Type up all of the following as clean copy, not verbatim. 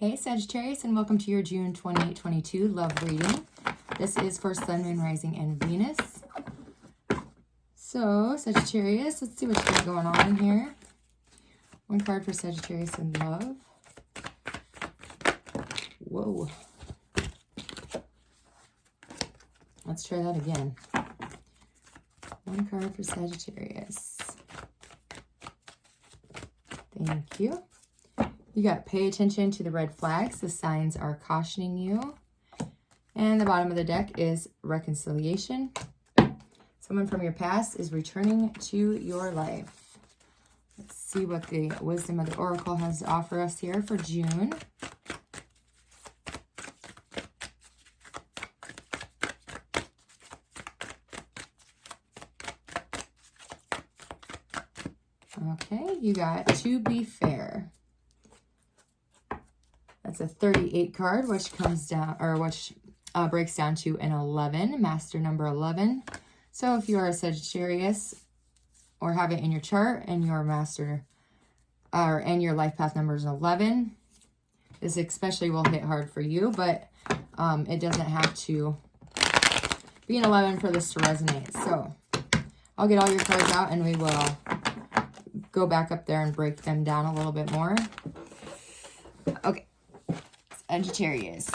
Hey Sagittarius, and welcome to your June 2022 love reading. This is for Sun, Moon, Rising, and Venus. So Sagittarius, let's see what you got going on here. One card for Sagittarius in love. Whoa. Let's try that again. One card for Sagittarius. Thank you. You got pay attention to the red flags. The signs are cautioning you. And the bottom of the deck is reconciliation. Someone from your past is returning to your life. Let's see what the wisdom of the oracle has to offer us here for June. Okay, you got to be fair. That's a 38 card, which comes down, or which breaks down to an 11, master number 11. So if you are a Sagittarius or have it in your chart and your master, and your life path number is 11, this especially will hit hard for you, but it doesn't have to be an 11 for this to resonate. So I'll get all your cards out and we will go back up there and break them down a little bit more. Okay. Sagittarius,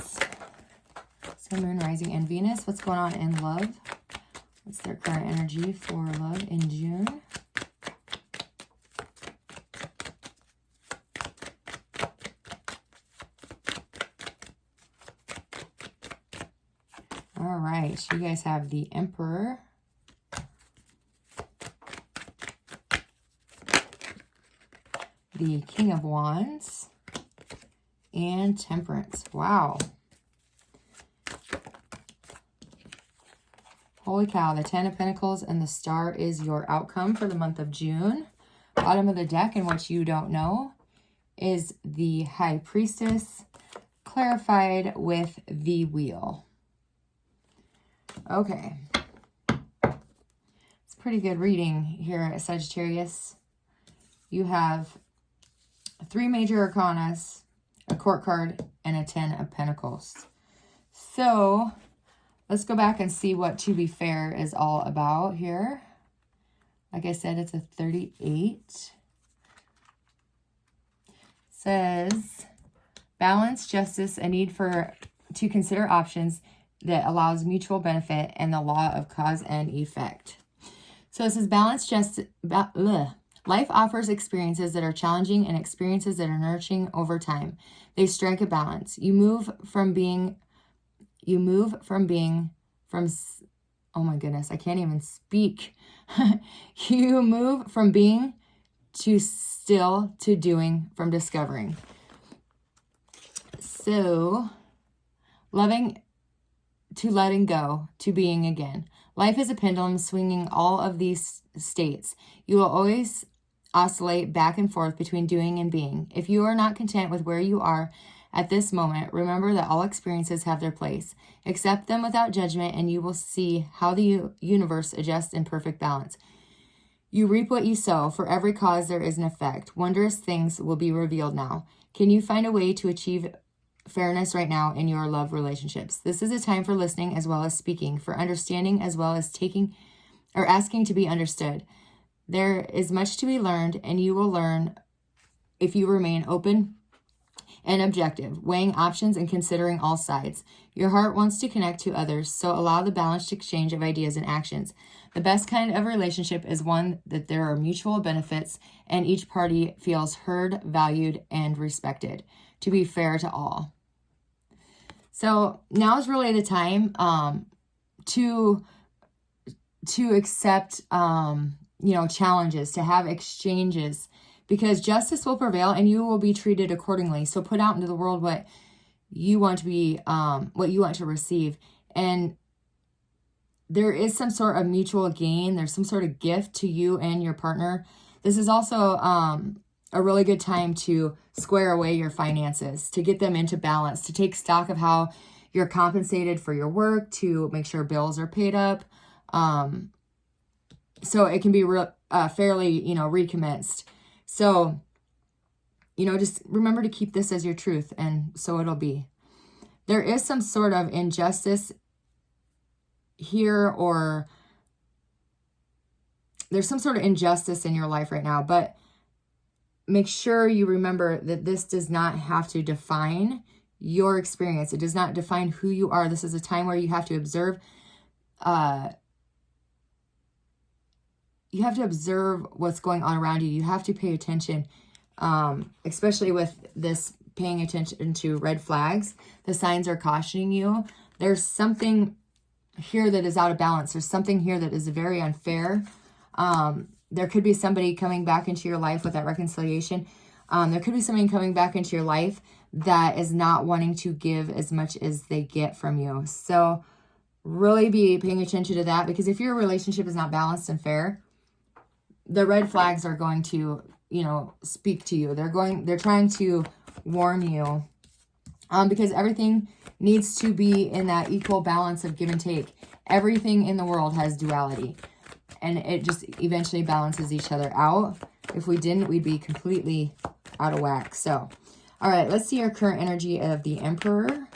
Sun, Moon, Rising, and Venus. What's going on in love? What's their current energy for love in June? All right, so you guys have the Emperor, the King of Wands, and Temperance. Wow. Holy cow, the Ten of Pentacles and the Star is your outcome for the month of June. Bottom of the deck, and what you don't know, is the High Priestess clarified with the Wheel. Okay. It's a pretty good reading here at Sagittarius. You have 3 major arcanas, a court card, and a 10 of Pentacles. So let's go back and see what To Be Fair is all about here. Like I said, it's a 38. Says balance, justice, a need to consider options that allows mutual benefit, and the law of cause and effect. So it says balance, justice. Life offers experiences that are challenging and experiences that are nourishing over time. They strike a balance. Oh my goodness, I can't even speak. You move from being to still to doing, from discovering. So, loving to letting go to being again. Life is a pendulum swinging all of these states. You will always oscillate back and forth between doing and being. If you are not content with where you are at this moment, remember that all experiences have their place. Accept them without judgment, and you will see how the universe adjusts in perfect balance. You reap what you sow. For every cause, there is an effect. Wondrous things will be revealed now. Can you find a way to achieve fairness right now in your love relationships? This is a time for listening as well as speaking, for understanding as well as asking to be understood. There is much to be learned, and you will learn if you remain open and objective, weighing options and considering all sides. Your heart wants to connect to others, so allow the balanced exchange of ideas and actions. The best kind of relationship is one that there are mutual benefits and each party feels heard, valued, and respected. To be fair to all. So now is really the time to accept challenges, to have exchanges, because justice will prevail and you will be treated accordingly. So put out into the world what you want to be, what you want to receive. And there is some sort of mutual gain. There's some sort of gift to you and your partner. This is also a really good time to square away your finances, to get them into balance, to take stock of how you're compensated for your work, to make sure bills are paid up. So it can be fairly, recommenced. So you know, just remember to keep this as your truth, and so it'll be. There is some sort of injustice here, or there's some sort of injustice in your life right now, but make sure you remember that this does not have to define your experience. It does not define who you are. This is a time where you have to observe. You have to observe what's going on around you. You have to pay attention, especially with this paying attention to red flags. The signs are cautioning you. There's something here that is out of balance. There's something here that is very unfair. There could be somebody coming back into your life with that reconciliation. There could be somebody coming back into your life that is not wanting to give as much as they get from you. So really be paying attention to that, because if your relationship is not balanced and fair, the red flags are going to, you know, speak to you. They're trying to warn you, because everything needs to be in that equal balance of give and take. Everything in the world has duality, and it just eventually balances each other out. If we didn't, we'd be completely out of whack. So, all right, let's see your current energy of the Emperor.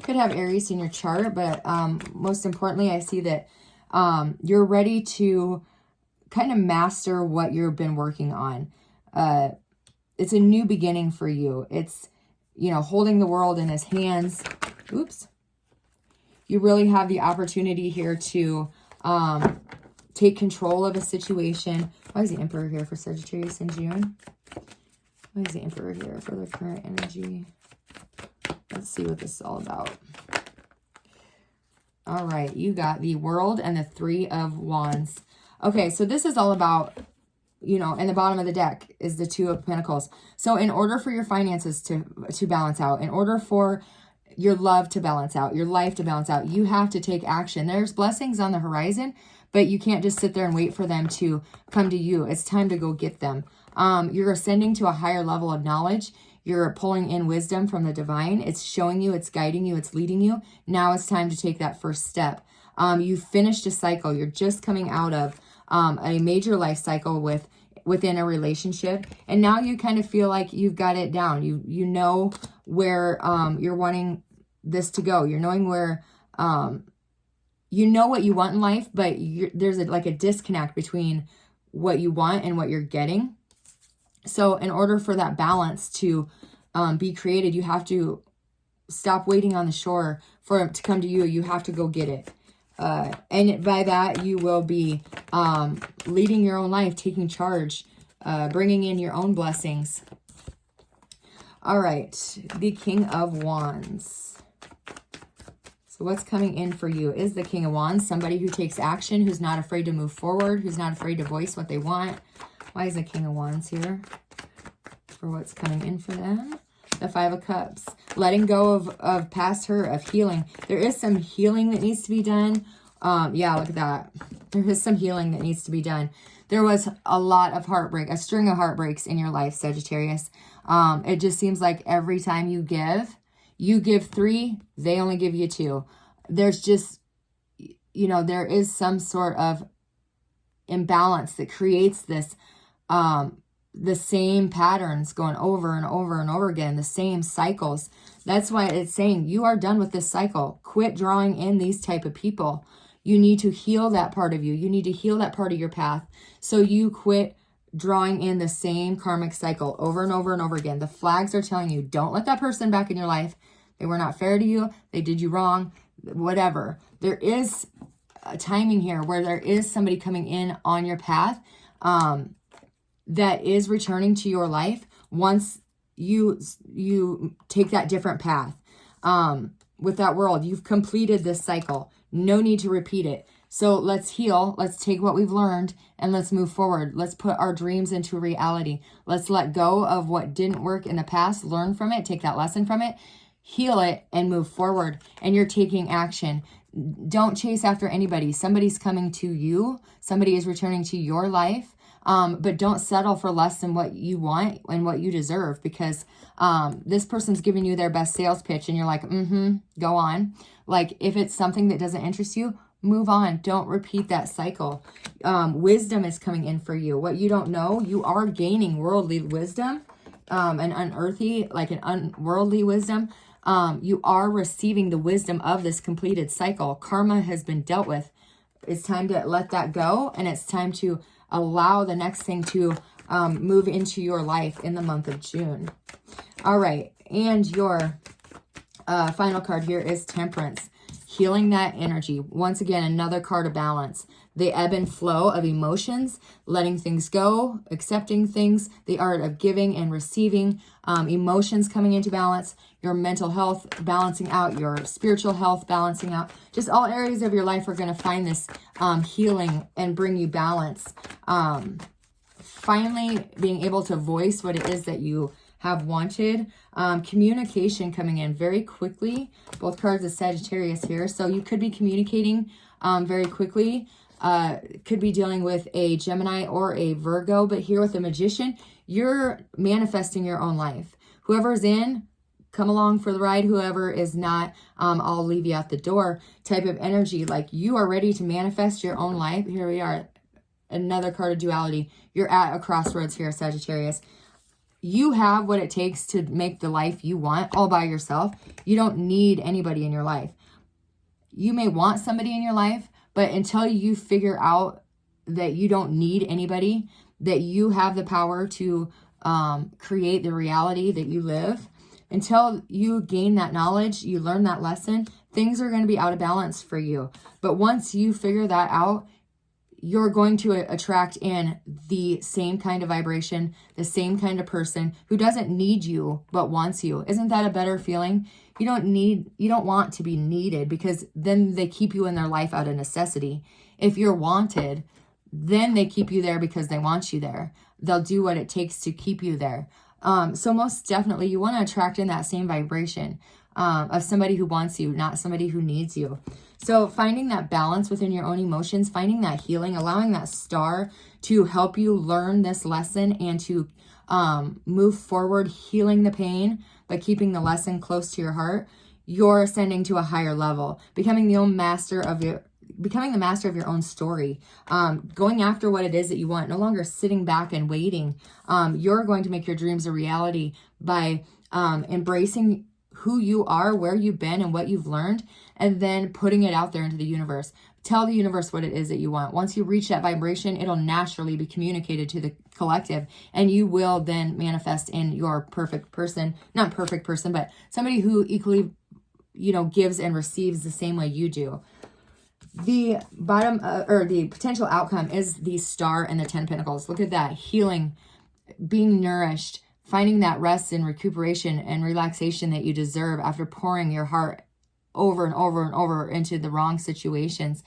Could have Aries in your chart, but most importantly, I see that you're ready to kind of master what you've been working on. It's a new beginning for you. It's, you know, holding the world in his hands. Oops. You really have the opportunity here to take control of a situation. Why is the Emperor here for Sagittarius in June? Why is the Emperor here for the current energy? Let's see what this is all about. All right, you got the World and the Three of Wands. Okay, so this is all about, you know, in the bottom of the deck is the Two of Pentacles. So in order for your finances to balance out, in order for your love to balance out, your life to balance out, you have to take action. There's blessings on the horizon, but you can't just sit there and wait for them to come to you. It's time to go get them. You're ascending to a higher level of knowledge. You're pulling in wisdom from the divine. It's showing you, it's guiding you, it's leading you. Now it's time to take that first step. You finished a cycle. You're just coming out of a major life cycle within a relationship, and now you kind of feel like you've got it down. You know where you're wanting this to go. You're knowing where you know what you want in life, but there's like a disconnect between what you want and what you're getting. So in order for that balance to be created, you have to stop waiting on the shore for it to come to you. You have to go get it. And by that, you will be leading your own life, taking charge, bringing in your own blessings. All right, the King of Wands. So what's coming in for you is the King of Wands, somebody who takes action, who's not afraid to move forward, who's not afraid to voice what they want. Why is the King of Wands here for what's coming in for them? The Five of Cups, letting go of past hurt, of healing. There is some healing that needs to be done. Yeah, look at that. There is some healing that needs to be done. There was a lot of heartbreak, a string of heartbreaks in your life, Sagittarius. It just seems like every time you give 3, they only give you 2. There's just, you know, there is some sort of imbalance that creates this, the same patterns going over and over and over again, the same cycles. That's why it's saying you are done with this cycle. Quit drawing in these type of people. You need to heal that part of you. You need to heal that part of your path. So you quit drawing in the same karmic cycle over and over and over again. The flags are telling you, don't let that person back in your life. They were not fair to you. They did you wrong, whatever. There is a timing here where there is somebody coming in on your path, that is returning to your life once you take that different path. With that World, you've completed this cycle. No need to repeat it. So let's heal. Let's take what we've learned and let's move forward. Let's put our dreams into reality. Let's let go of what didn't work in the past. Learn from it. Take that lesson from it. Heal it and move forward. And you're taking action. Don't chase after anybody. Somebody's coming to you. Somebody is returning to your life. But don't settle for less than what you want and what you deserve, because this person's giving you their best sales pitch and you're like, go on. Like, if it's something that doesn't interest you, move on. Don't repeat that cycle. Wisdom is coming in for you. What you don't know, you are gaining worldly wisdom an unearthly, like an unworldly wisdom. You are receiving the wisdom of this completed cycle. Karma has been dealt with. It's time to let that go, and it's time to allow the next thing to move into your life in the month of June. All right, and your final card here is Temperance. Healing that energy. Once again, another card of balance. The ebb and flow of emotions, letting things go, accepting things, the art of giving and receiving, emotions coming into balance, your mental health balancing out, your spiritual health balancing out. Just all areas of your life are going to find this healing and bring you balance. Finally, being able to voice what it is that you have wanted. Communication coming in very quickly. Both cards of Sagittarius here. So you could be communicating very quickly. Could be dealing with a Gemini or a Virgo. But here with the Magician, you're manifesting your own life. Whoever's in, come along for the ride. Whoever is not, I'll leave you at the door type of energy. Like you are ready to manifest your own life. Here we are. Another card of duality. You're at a crossroads here, Sagittarius. You have what it takes to make the life you want all by yourself. You don't need anybody in your life. You may want somebody in your life, but until you figure out that you don't need anybody, that you have the power to create the reality that you live, until you gain that knowledge, you learn that lesson, things are going to be out of balance for you. But once you figure that out, you're going to attract in the same kind of vibration, the same kind of person who doesn't need you, but wants you. Isn't that a better feeling? You don't want to be needed, because then they keep you in their life out of necessity. If you're wanted, then they keep you there because they want you there. They'll do what it takes to keep you there. So most definitely you want to attract in that same vibration of somebody who wants you, not somebody who needs you. So finding that balance within your own emotions, finding that healing, allowing that star to help you learn this lesson and to move forward, healing the pain, but keeping the lesson close to your heart, you're ascending to a higher level, becoming the master of your own story, going after what it is that you want, no longer sitting back and waiting. You're going to make your dreams a reality by embracing who you are, where you've been, and what you've learned, and then putting it out there into the universe. Tell the universe what it is that you want. Once you reach that vibration, it'll naturally be communicated to the collective, and you will then manifest in your perfect person, not perfect person, but somebody who equally, gives and receives the same way you do. The bottom or the potential outcome is the star and the 10 pentacles. Look at that. Healing, being nourished, finding that rest and recuperation and relaxation that you deserve after pouring your heart over and over and over into the wrong situations.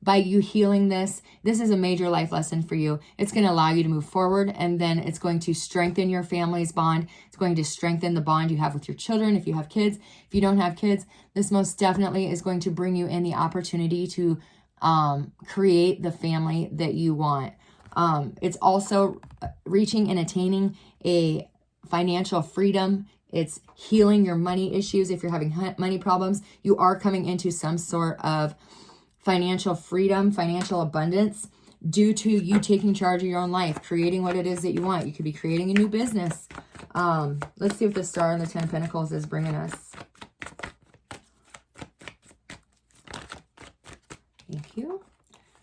By you healing this is a major life lesson for you. It's going to allow you to move forward, and then it's going to strengthen your family's bond. It's going to strengthen the bond you have with your children if you have kids. If you don't have kids, this most definitely is going to bring you in the opportunity to create the family that you want. It's also reaching and attaining a financial freedom. It's healing your money issues. If you're having money problems, you are coming into some sort of financial freedom, financial abundance due to you taking charge of your own life, creating what it is that you want. You could be creating a new business. Let's see what the star and the 10 pentacles is bringing us. Thank you.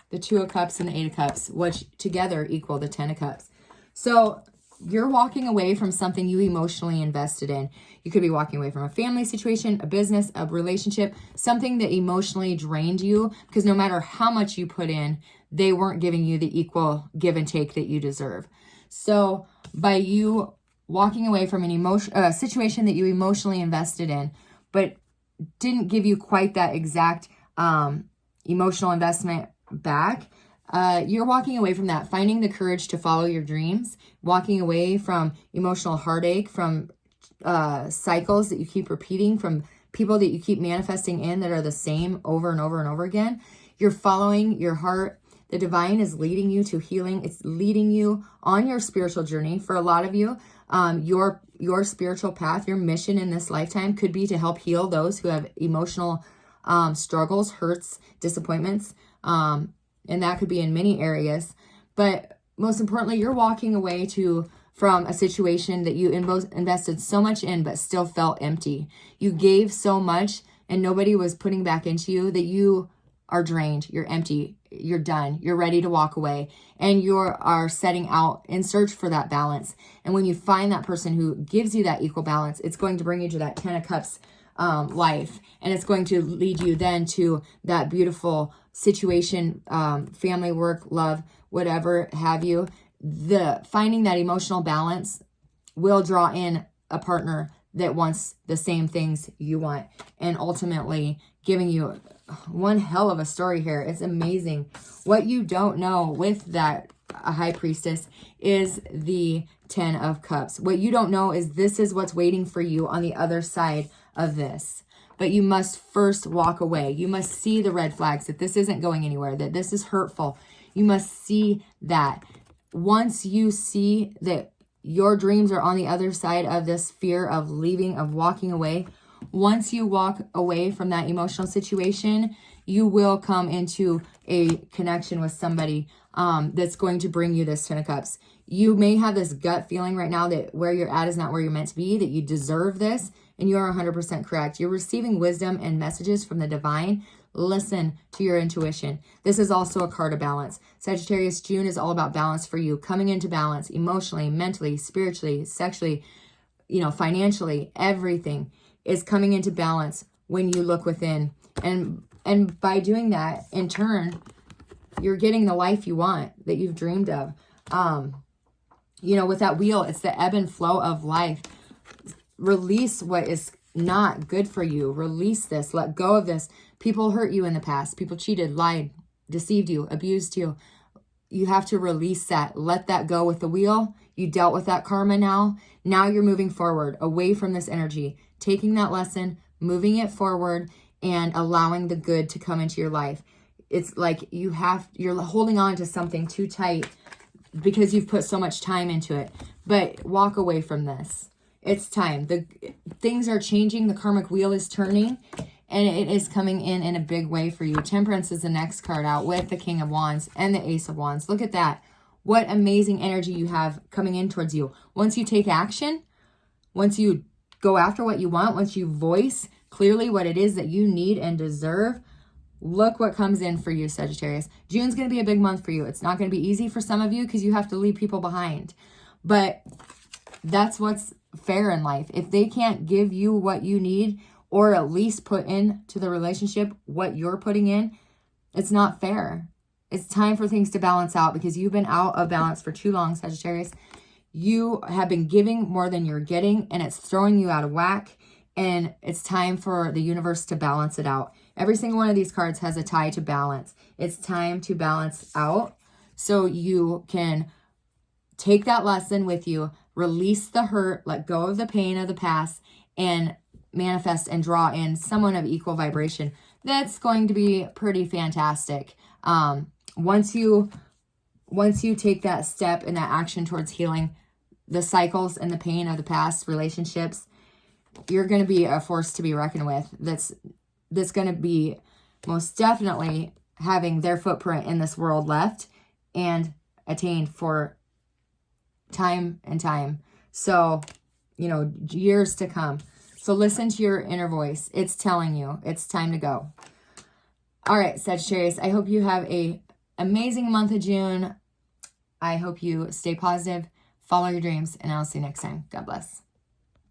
The 2 of cups and the 8 of cups, which together equal the 10 of cups. So you're walking away from something you emotionally invested in. You could be walking away from a family situation, a business, a relationship, something that emotionally drained you, because no matter how much you put in, they weren't giving you the equal give and take that you deserve. So by you walking away from an situation that you emotionally invested in, but didn't give you quite that exact emotional investment back, you're walking away from that, finding the courage to follow your dreams, walking away from emotional heartache, from cycles that you keep repeating, from people that you keep manifesting in that are the same over and over and over again. You're following your heart. The divine is leading you to healing. It's leading you on your spiritual journey. For a lot of you, your spiritual path, your mission in this lifetime could be to help heal those who have emotional struggles, hurts, disappointments, and that could be in many areas. But most importantly, you're walking away to from a situation that you invested so much in but still felt empty. You gave so much and nobody was putting back into you that you are drained, you're empty, you're done, you're ready to walk away, and you are setting out in search for that balance. And when you find that person who gives you that equal balance, it's going to bring you to that 10 of Cups life, and it's going to lead you then to that beautiful situation, family, work, love, whatever have you. The finding that emotional balance will draw in a partner that wants the same things you want, and ultimately giving you one hell of a story here. It's amazing. What you don't know with that High Priestess is the 10 of Cups. What you don't know is this is what's waiting for you on the other side of this. But you must first walk away. You must see the red flags, that this isn't going anywhere, that this is hurtful. You must see that. Once you see that your dreams are on the other side of this fear of leaving, of walking away, once you walk away from that emotional situation, you will come into a connection with somebody that's going to bring you this 10 of Cups. You may have this gut feeling right now that where you're at is not where you're meant to be, that you deserve this, and you are 100% correct. You're receiving wisdom and messages from the divine. Listen to your intuition. This is also a card of balance. Sagittarius, June is all about balance for you, coming into balance emotionally, mentally, spiritually, sexually, financially. Everything is coming into balance when you look within. And by doing that, in turn, you're getting the life you want, that you've dreamed of. With that wheel, it's the ebb and flow of life. Release what is not good for you. Release this. Let go of this. People hurt you in the past. People cheated, lied, deceived you, abused you. You have to release that. Let that go with the wheel. You dealt with that karma now. Now you're moving forward, away from this energy, taking that lesson, moving it forward, and allowing the good to come into your life. It's like you're holding on to something too tight because you've put so much time into it. But walk away from this. It's time. Things are changing. The karmic wheel is turning, and it is coming in a big way for you. Temperance is the next card out with the King of Wands and the Ace of Wands. Look at that. What amazing energy you have coming in towards you. Once you take action, once you go after what you want, once you voice clearly what it is that you need and deserve, look what comes in for you, Sagittarius. June's going to be a big month for you. It's not going to be easy for some of you because you have to leave people behind. But that's what's fair in life. If they can't give you what you need, or at least put into the relationship what you're putting in, it's not fair. It's time for things to balance out, because you've been out of balance for too long, Sagittarius. You have been giving more than you're getting, and it's throwing you out of whack, and it's time for the universe to balance it out. Every single one of these cards has a tie to balance. It's time to balance out so you can take that lesson with you, release the hurt, let go of the pain of the past, and manifest and draw in someone of equal vibration. That's going to be pretty fantastic. Once you take that step and that action towards healing the cycles and the pain of the past relationships, you're going to be a force to be reckoned with. That's going to be most definitely having their footprint in this world left and attained for time and time. So, years to come. So listen to your inner voice. It's telling you it's time to go. All right, Sagittarius, I hope you have a amazing month of June. I hope you stay positive, follow your dreams, and I'll see you next time. God bless.